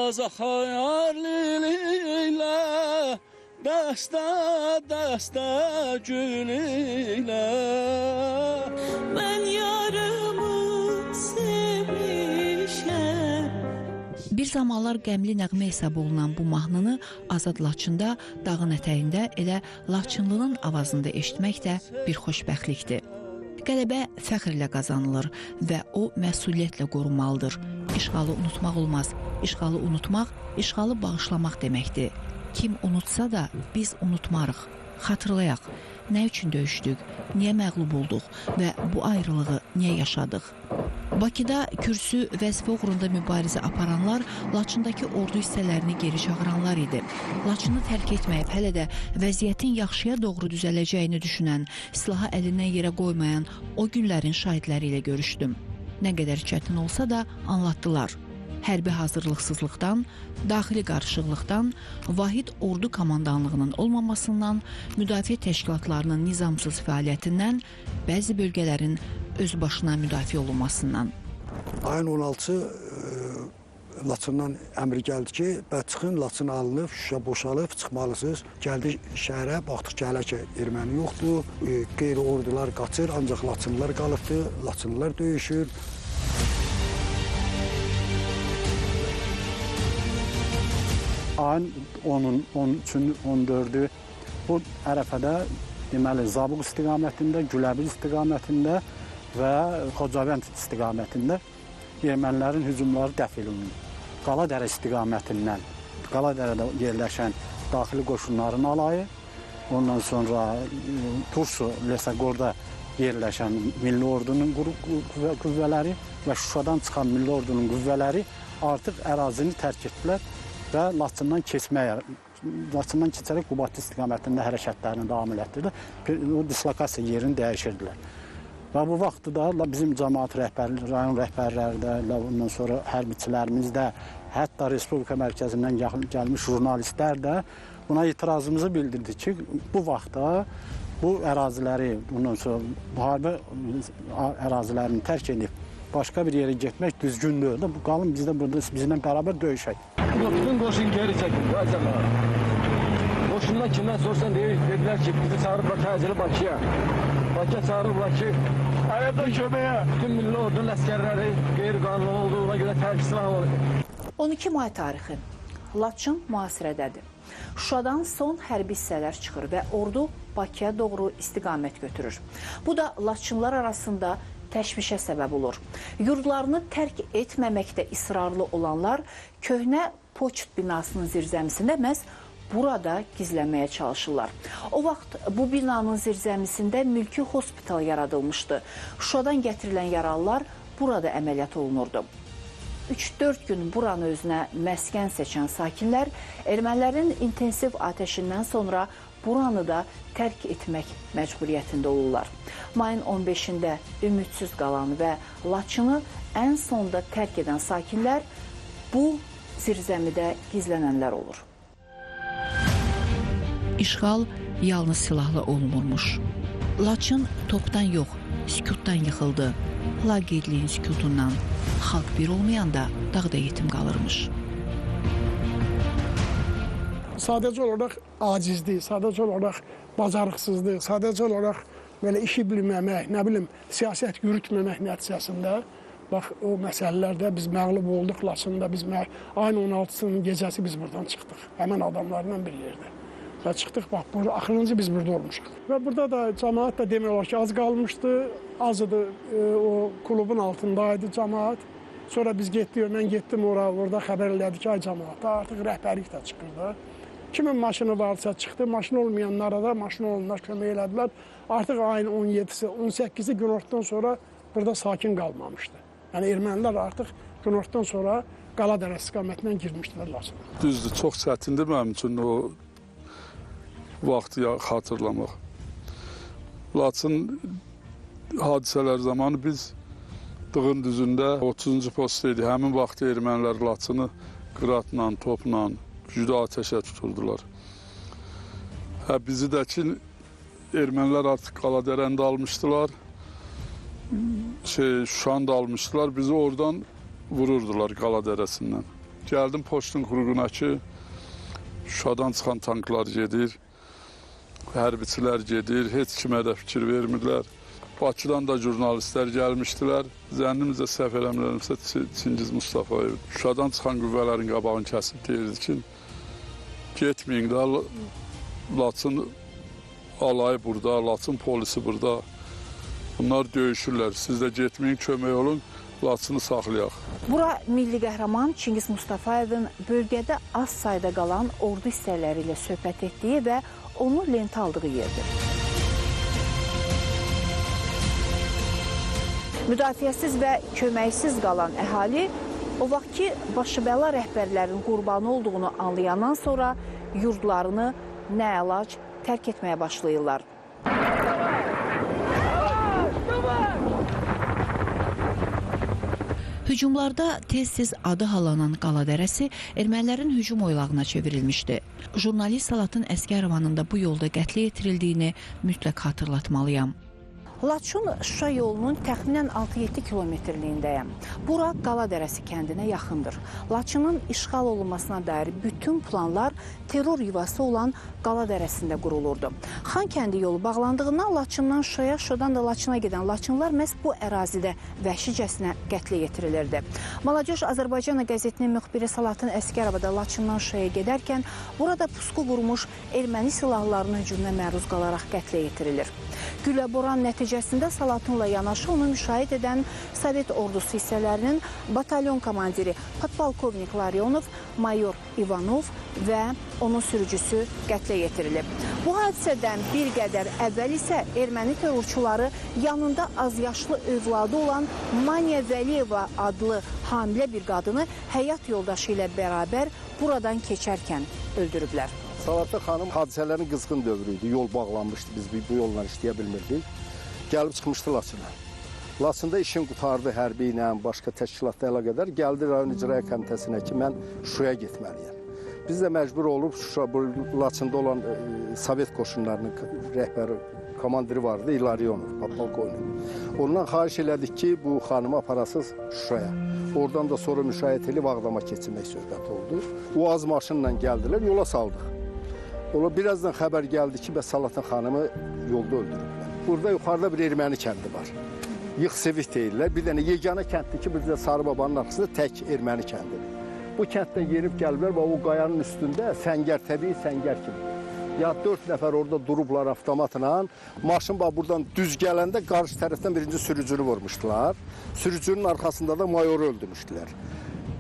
Aza hayaliyle Dəstə gül ilə Mən yarımı sevmişəm. Bir zamanlar qəmli nəğmə hesab olunan bu mahnını Azad Laçında, dağın ətəyində elə Laçınlının avazında eşitmək də bir xoşbəxtlikdir. Qələbə fəxrlə qazanılır və o məsuliyyətlə qorunmalıdır. İşğalı unutmaq olmaz. İşğalı unutmaq, işğalı bağışlamaq deməkdir. Kim unutsa da biz unutmarıq. Xatırlayaq, nə üçün döyüşdük, niyə məğlub olduq və bu ayrılığı niyə yaşadıq? Bakıda kürsü vəzifə uğrunda mübarizə aparanlar Laçındakı ordu hissələrini geri çağıranlar idi. Laçını tərk etməyib hələ də vəziyyətin yaxşıya doğru düzələcəyini düşünən, silahı əlindən yerə qoymayan o günlərin şahidləri ilə görüşdüm. Nə qədər çətin olsa da anlatdılar. Hərbi hazırlıqsızlıqdan, daxili qarışıqlıqdan, vahid ordu komandanlığının olmamasından, müdafiə təşkilatlarının nizamsız fəaliyyətindən, bəzi bölgələrin öz başına müdafiə olunmasından. Ayın 16-sı Laçından əmr gəldi ki, çıxın, Laçın alınıb, Şuşa boşalıb, çıxmalısınız. Gəldi şəhərə, baxdıq ki, hələ ki, erməni yoxdur, qeyri-ordular qaçır, ancaq Laçınlılar qalıbdır, Laçınlılar döyüşür. Ayın 10-un, 13-ün, 14-ü bu ərəfədə deməli Zabıq istiqamətində, Güləbil istiqamətində və Xocavənd istiqamətində ermənilərin hücumları dəf edildi. Qaladərə istiqamətindən, Qaladərədə yerləşən daxili qoşunların alayı, ondan sonra Tursu, Lesagorda yerləşən Milli Ordunun qüvvələri və Şuşadan çıxan Milli Ordunun qüvvələri artıq ərazini tərk etdilər və Laçından keçərək Qubadlı istiqamətində hərəkətlərini davam etdirdi. O dislokasiya yerini dəyişirdilər. Və bu vaxtda da bizim cəmaət rəhbərləri, rayon rəhbərləri də, ondan sonra hərbiçilərimiz də, hətta Respublika mərkəzindən gəlmiş jurnalistlər də buna etirazımızı bildirdi ki, bu vaxtda bu əraziləri, ondan sonra müharibə ərazilərini tərk edib başqa bir yerə getmək düzgündür. Bu qalın biz də burada bizimlə bərabər döyüşək. Bütün qoşun geri çəkildi, acaba. Qoşundan kimdən sorsan dedilər ki, bizi çağırıblar təcili Bakıya. Bakıya çağırıblar ki, ayaqda köməyə. Bütün milli ordunun əskərləri qeyri-qanuni olduğuna görə tərk silah olur. 12 may tarixi. Laçın mühasirədədir. Şuşadan son hərbi hissələr çıxır və ordu Bakıya doğru istiqamət götürür. Bu da Laçınlar arasında təşvişə səbəb olur. Yurdlarını tərk etməməkdə israrlı olanlar köhnə poçt binasının zirzəmisində məhz burada gizlənməyə çalışırlar. O vaxt bu binanın zirzəmisində mülki hospital yaradılmışdı. Şuşadan gətirilən yaralılar burada əməliyyat olunurdu. 3-4 gün buranı özünə məskən seçən sakinlər ermənilərin intensiv atəşindən sonra buranı da tərk etmək məcburiyyətində olurlar. Mayın 15-də ümidsiz qalan və Laçını ən sonda tərk edən sakinlər bu zirzəmidə gizlənənlər olur. İşğal yalnız silahla olunurmuş. Laçın topdan yox, sükutdan yıxıldı. Laqeydliyin sükutundan xalq bir olmayanda dağda yetim qalırmış. Sadəcə olaraq acizdir, sadəcə olaraq bacarıqsızdır, sadəcə olaraq belə işi bilməmək, nə bilim, siyasət yürütməmək nəticəsində bax, o məsələlərdə biz məğlub olduq Laçında, biz ayın 16-sının gecəsi biz buradan çıxdıq, həmən adamlarla bir yerdə. Və çıxdıq, bax, axırıncı biz burada olmuşuq. Və burada da cəmaət də demək olar ki, az qalmışdı, azıdır, o klubun altındaydı cəmaət. Sonra biz getdik, mən getdim orada xəbər elədik ki, ay cəmaət, artıq rəhbərlik də çıxırdı. Kimin maşını varsa çıxdı, maşın olmayanlara da maşın olanlar kömək elədilər. Artıq ayın 17-si, 18-i günortadan sonra burada sakin qalmamışdı. Yəni ermənilər artıq günortadan sonra Qaladərə istiqamətindən girmişdilər Laçına. Düzdür, çox çətindir mənim üçün o vaxtı xatırlamaq. Laçın hadisələr zamanı biz Dığın düzündə 30-cu postda idi. Həmin vaxt ermənilər Laçını qıratla, topla, güclü atəşə tuturdular. Bizi də ki, ermənilər artıq Qaladərəni də almışdılar, Şuşanı da almışdılar. Bizi oradan vururdular Qaladərəsindən. Gəldim postun qurğuna ki, Şuşadan çıxan tanklar gedir, hərbiçilər gedir, heç kimə də fikir vermirlər. Bakıdan da jurnalistlər gəlmişdilər. Zənnimizə səhv eləmirəmsə Çingiz Mustafayev Şuşadan çıxan qüvvələrin qabağını kəsib deyirdi ki, getməyin də, Laçın alayı burada, Laçın polisi burada. Bunlar döyüşürlər. Siz də getməyin, kömək olun, Laçını saxlayaq. Bura milli qəhrəman Çingiz Mustafayevin bölgədə az sayda qalan ordu hissələri ilə söhbət etdiyi və onu lentə aldığı yerdir. Müdafiəsiz və köməksiz qalan əhali o vaxt ki, başıbəla rəhbərlərin qurbanı olduğunu anlayandan sonra yurdlarını nə əlac tərk etməyə başlayırlar. Hücumlarda tez-tez adı halanan Qala dərəsi ermənilərin hücum oylağına çevrilmişdi. Jurnalist Salatın Əsgərovanın da bu yolda qətlə yetirildiyini mütləq xatırlatmalıyam. Laçın Şuşa yolunun təxminən 6-7 kilometrliyindəyəm. Bura Qala dərəsi kəndinə yaxındır. Laçının işğal olunmasına dair bütün planlar terror yuvası olan Qala dərəsində qurulurdu. Xan kəndi yolu bağlandığından Laçından Şuşaya, Şuşadan da Laçına gedən Laçınlar məhz bu ərazidə vəhşicəsinə qətlə yetirilirdi. Malacoş Azərbaycan qəzetinin müxbiri Salatın Əsgərova da Laçından Şuşaya gedərkən burada pusqu vurmuş erməni silahlarının hücumuna məruz qalaraq qətlə yetirilir. Gülləboran nəticəsində Salatınla yanaşı onu müşahidə edən Sovet ordusu hissələrinin batalyon komandiri podpolkovnik Larionov, mayor İvanov və onun sürücüsü qətlə yetirilib. Bu hadisədən bir qədər əvvəl isə erməni terrorçuları yanında azyaşlı övladı olan Manya Vəliyeva adlı hamilə bir qadını həyat yoldaşı ilə bərabər buradan keçərkən öldürüblər. Salatlı xanım hadisələrin qızğın dövrü idi. Yol bağlanmışdı, biz bu yolla işləyə bilmirdik. Gəlib çıxmışdı Laçına. Laçında işin qutardı hərbi ilə, başqa təşkilatla əlaqədar. Gəldi rayon icra komitəsinə ki, mən Şuşaya getməliyəm. Biz də məcbur olub Laçında olan Sovet qoşunlarının rəhbəri, komandiri vardı, İlarionov, podpolkovnik. Ondan xahiş elədik ki, bu xanımı aparasız Şuşaya. Oradan da sonra müşahidə edib Ağdama keçirmək söhbəti oldu. O az maşınla gəldilər, yola saldıq. Ola birazdan xəbər gəldi ki, Salatın xanımı yolda öldürüblər. Burada yuxarıda bir erməni kəndi var. Yıxsevik deyirlər. Bir dənə yeganə kənddir ki, bizdə Sarı Babanın arxasında tək erməni kəndidir. Bu kənddən yerib gəliblər və o qayanın üstündə səngər, təbii səngər kimi. Ya 4 nəfər orada durublar avtomatla. Maşın buradan düz gələndə qarşı tərəfdən birinci sürücünü vurmuşdular. Sürücünün arxasında da mayoru öldürmüşdülər.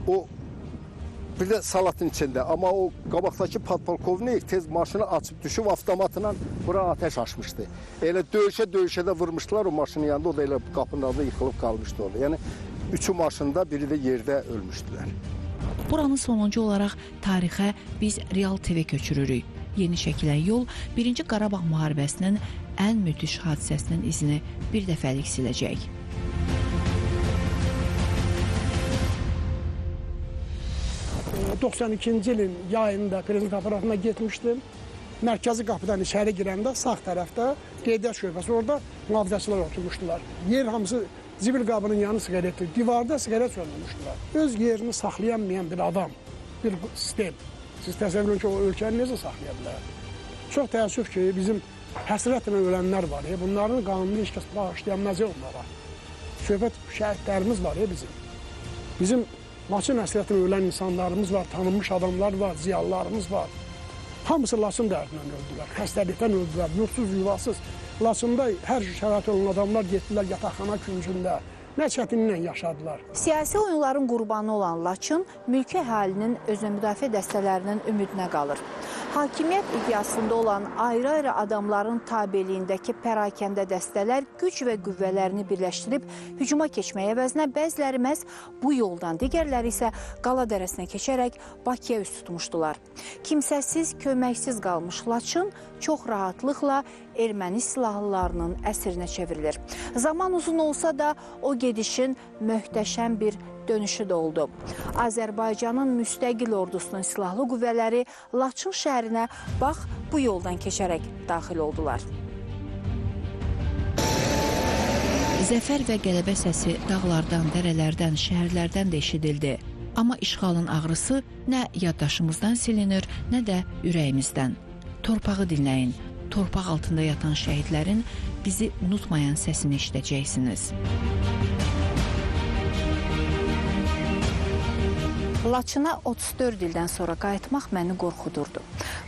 O bir də Salatın içində. Amma o qabaqdakı podpolkovnik tez maşını açıb düşüb avtomatla bura ateş açmışdı. Elə döyüşə də vurmuşdular o maşının yanında. O da elə qapının altında yıxılıb qalmışdı orada. Yəni 3 maşında biri də yerdə ölmüşdülər. Buranın sonuncu olaraq tarixə biz Real TV köçürürük. Yeni çəkilən yol 1-ci Qarabağ müharibəsinin ən müthiş hadisəsinin izini bir dəfəlik siləcək. – 92-ci ilin yayında prezident aparatına getmişdim. Mərkəzi qapıdan içəri girəndə sağ tərəfdə qeydiyyat şöbəsi, orada mühafizəçilər oturmuşdular. Yer hamısı zibil qabının yanı siqaretdir. Divarda siqaret söndürmüşdülər. Öz yerini saxlayanmayan bir adam, bir sistem. Siz təsəvvür edin ki, o ölkəni necə saxlaya bilər? Çox təəssüf ki, bizim həsrətlə ölənlər var. Bunların qanunu heç kəs bağışlayanmaz onlara. Söhbət şəhidlərimiz var bizim. Bizim Laçın həsrətlə ölən insanlarımız var, tanınmış adamlar var, ziyalılarımız var. Hamısı Laçın dərdindən öldülər, xəstəlikdən öldülər, yurtsuz, yuvasız. Laçında hər şərait olan adamlar getdilər yataqxana küncündə. Nə çətinliklə yaşadılar. Siyasi oyunların qurbanı olan Laçın, mülki əhalinin özünə müdafiə dəstələrinin ümidinə qalır. Hakimiyyət iddiasında olan ayrı-ayrı adamların tabeliyindəki pərakəndə dəstələr güc və qüvvələrini birləşdirib hücuma keçməyə əvəzinə bəziləri məhz bu yoldan, digərləri isə Qala dərəsinə keçərək Bakıya üst tutmuşdular. Kimsəsiz, köməksiz qalmış Laçın çox rahatlıqla erməni silahlılarının əsrinə çevrilir. Zaman uzun olsa da o gedişin möhtəşəm bir dönüşü də oldu. Azərbaycanın müstəqil ordusunun silahlı qüvvələri Laçın şəhərinə bax bu yoldan keçərək daxil oldular. Zəfər və qələbə səsi dağlardan, dərələrdən, şəhərlərdən də eşidildi. Amma işğalın ağrısı nə yaddaşımızdan silinir, nə də ürəyimizdən. Torpağı dinləyin, torpaq altında yatan şəhidlərin bizi unutmayan səsini eşidəcəksiniz. Laçına 34 ildən sonra qayıtmaq məni qorxudurdu.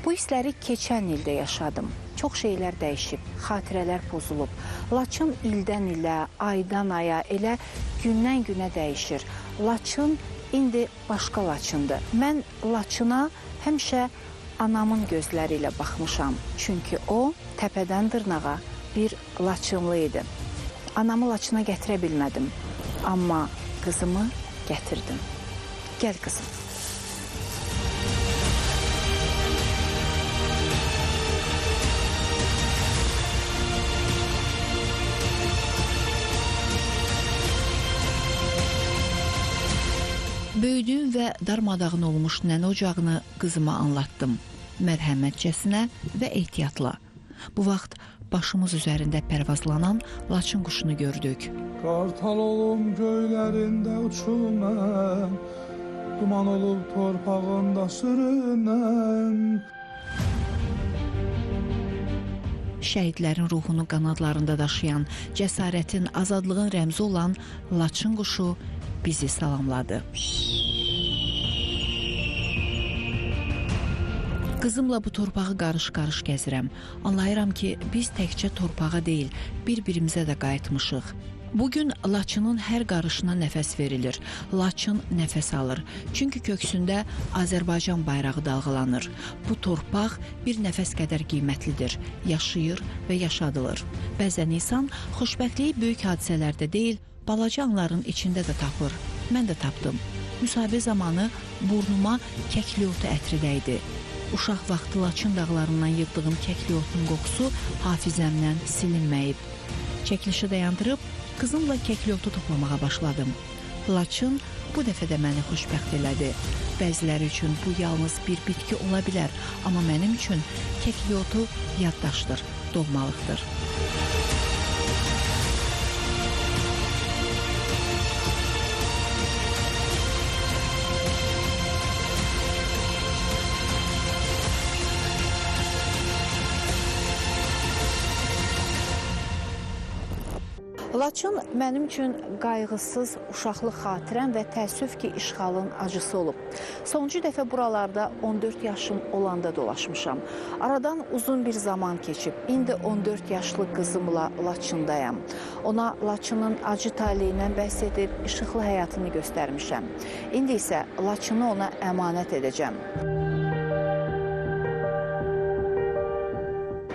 Bu hissləri keçən ildə yaşadım. Çox şeylər dəyişib, xatirələr pozulub. Laçın ildən ilə, aydan aya, elə gündən günə dəyişir. Laçın indi başqa Laçındır. Mən Laçına həmişə anamın gözləri ilə baxmışam. Çünki o, təpədən dırnağa bir Laçınlı idi. Anamı Laçına gətirə bilmədim. Amma qızımı gətirdim. Gəl qızım. Böyüdüyüm və darmadağın olmuş nənə ocağını qızıma anlattım. Mərhəmətcəsinə və ehtiyatla. Bu vaxt başımız üzərində pərvazlanan Laçın quşunu gördük. Qartal olum göylərində uçum duman olub torpağında sürünəm. Şəhidlərin ruhunu qanadlarında daşıyan, cəsarətin, azadlığın rəmzi olan Laçın quşu bizi salamladı. Qızımla bu torpağı qarış-qarış gəzirəm. Anlayıram ki, biz təkcə torpağa deyil, bir-birimizə də qayıtmışıq. Bugün Laçının hər qarışına nəfəs verilir. Laçın nəfəs alır. Çünki köksündə Azərbaycan bayrağı dalğalanır. Bu torpaq bir nəfəs qədər qiymətlidir. Yaşayır və yaşadılır. Bəzən insan xoşbəxtliyi böyük hadisələrdə deyil, balaca anların içində də tapır. Mən də tapdım. Müsahibə zamanı burnuma kəkliyotu ətri dəydi. Uşaq vaxtı Laçın dağlarından yığdığım kəkliotun qoxusu hafizəmdən silinməyib. Çəkilişi dayandırıb, qızımla kəkliyotu toplamağa başladım. Laçın bu dəfə də məni xoşbəxt elədi. Bəziləri üçün bu yalnız bir bitki ola bilər, amma mənim üçün kəkliyotu yaddaşdır, doğmalıqdır. Laçın mənim üçün qayğısız uşaqlıq xatirəm və təəssüf ki, işğalın acısı olub. Sonuncu dəfə buralarda 14 yaşım olanda dolaşmışam. Aradan uzun bir zaman keçib. İndi 14 yaşlı qızımla Laçındayam. Ona Laçının acı taliyindən bəhs edib, işıqlı həyatını göstərmişəm. İndi isə Laçını ona əmanət edəcəm.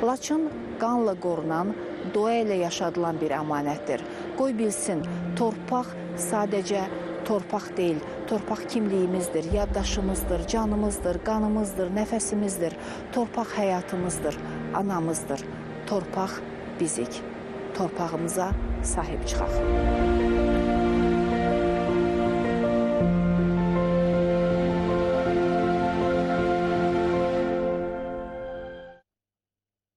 Laçın qanla qorunan, dua ilə yaşadılan bir əmanətdir. Qoy bilsin, torpaq sadəcə torpaq deyil, torpaq kimliyimizdir, yaddaşımızdır, canımızdır, qanımızdır, nəfəsimizdir. Torpaq həyatımızdır, anamızdır. Torpaq bizik. Torpağımıza sahib çıxaq.